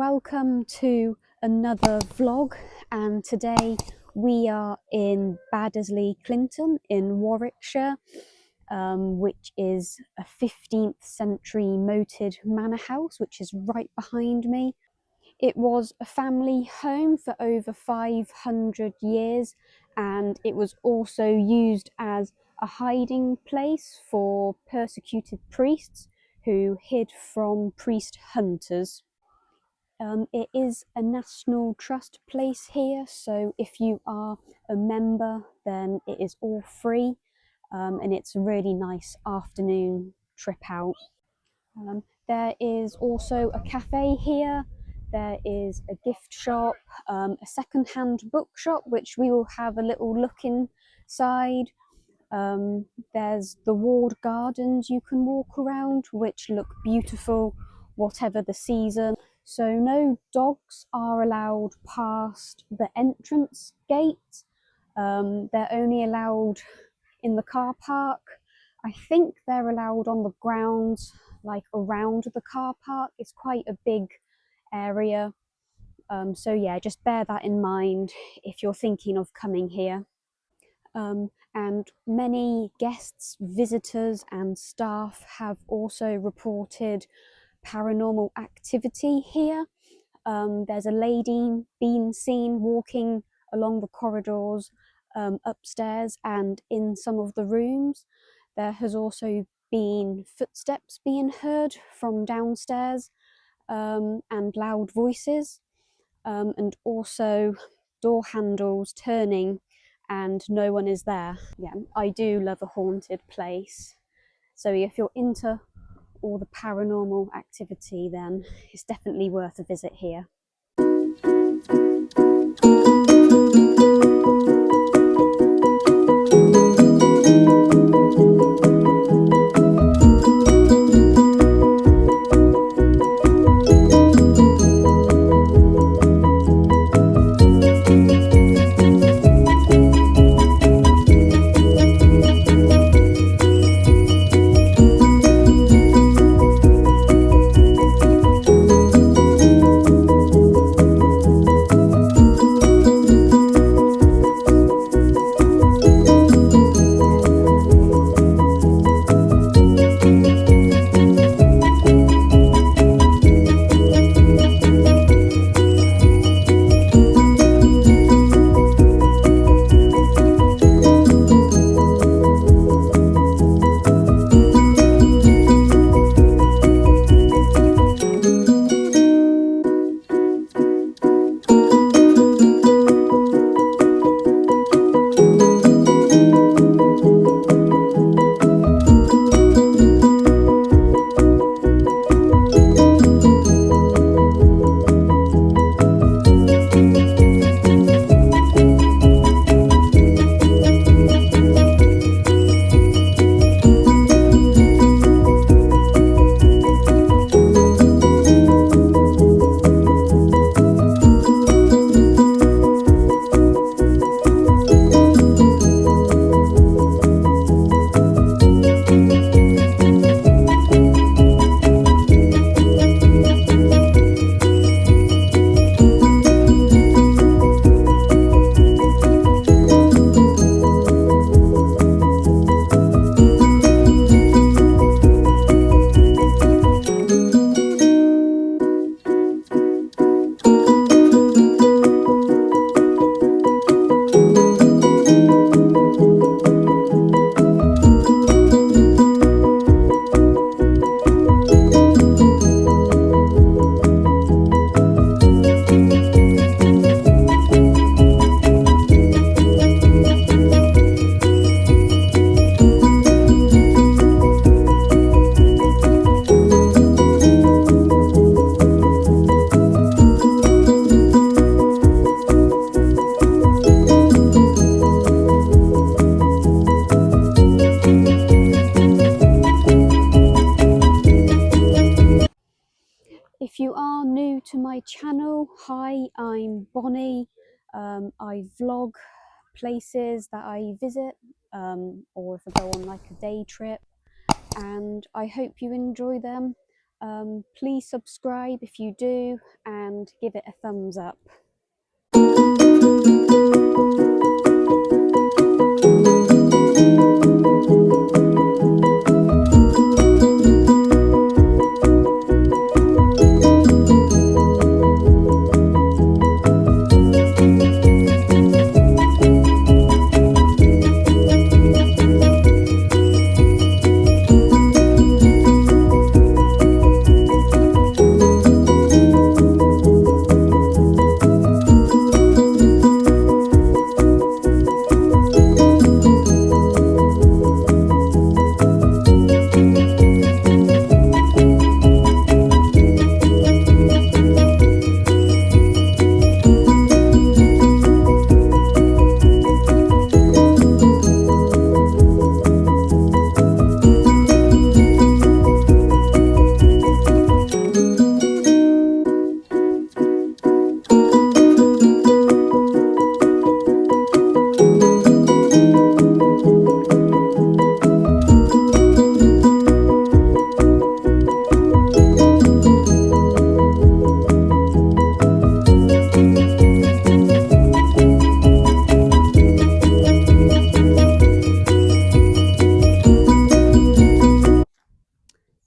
welcome to another vlog, and today we are in Baddesley Clinton in Warwickshire, which is a 15th century moated manor house which is right behind me. It was a family home for over 500 years, and it was also used as a hiding place for persecuted priests who hid from priest hunters. It is a National Trust place here, so if you are a member then it is all free, and it's a really nice afternoon trip out. There is also a cafe here, there is a gift shop, a second-hand bookshop which we will have a little look inside. There's the walled gardens you can walk around, which look beautiful whatever the season. So no dogs are allowed past the entrance gate. They're only allowed in the car park. I think they're allowed on the grounds, like around the car park. It's quite a big area. So yeah, just bear that in mind if you're thinking of coming here. And many guests, visitors and staff have also reported paranormal activity here. There's a lady being seen walking along the corridors upstairs and in some of the rooms. There has also been footsteps being heard from downstairs, and loud voices, and also door handles turning and no one is there. Yeah, I do love a haunted place. So if you're into all the paranormal activity, then it's definitely worth a visit here. If you are new to my channel, hi, I'm Bonnie. I vlog places that I visit, or if I go on like a day trip, and I hope you enjoy them. Please subscribe if you do and give it a thumbs up.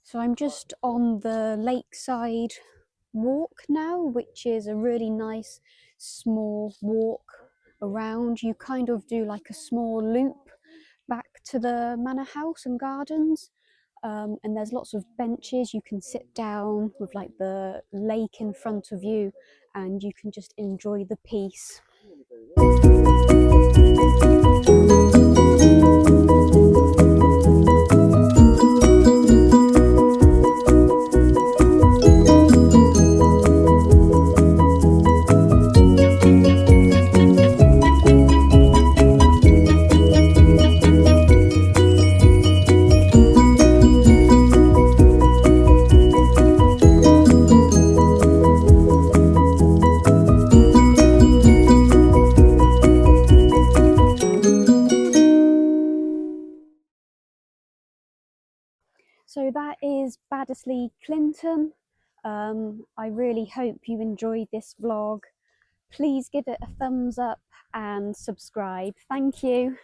So I'm just on the lakeside walk now, which is a really nice small walk around. You kind of do like a small loop back to the manor house and gardens, and there's lots of benches. You can sit down with like the lake in front of you and you can just enjoy the peace. So that is Baddesley Clinton. I really hope you enjoyed this vlog. Please give it a thumbs up and subscribe. Thank you.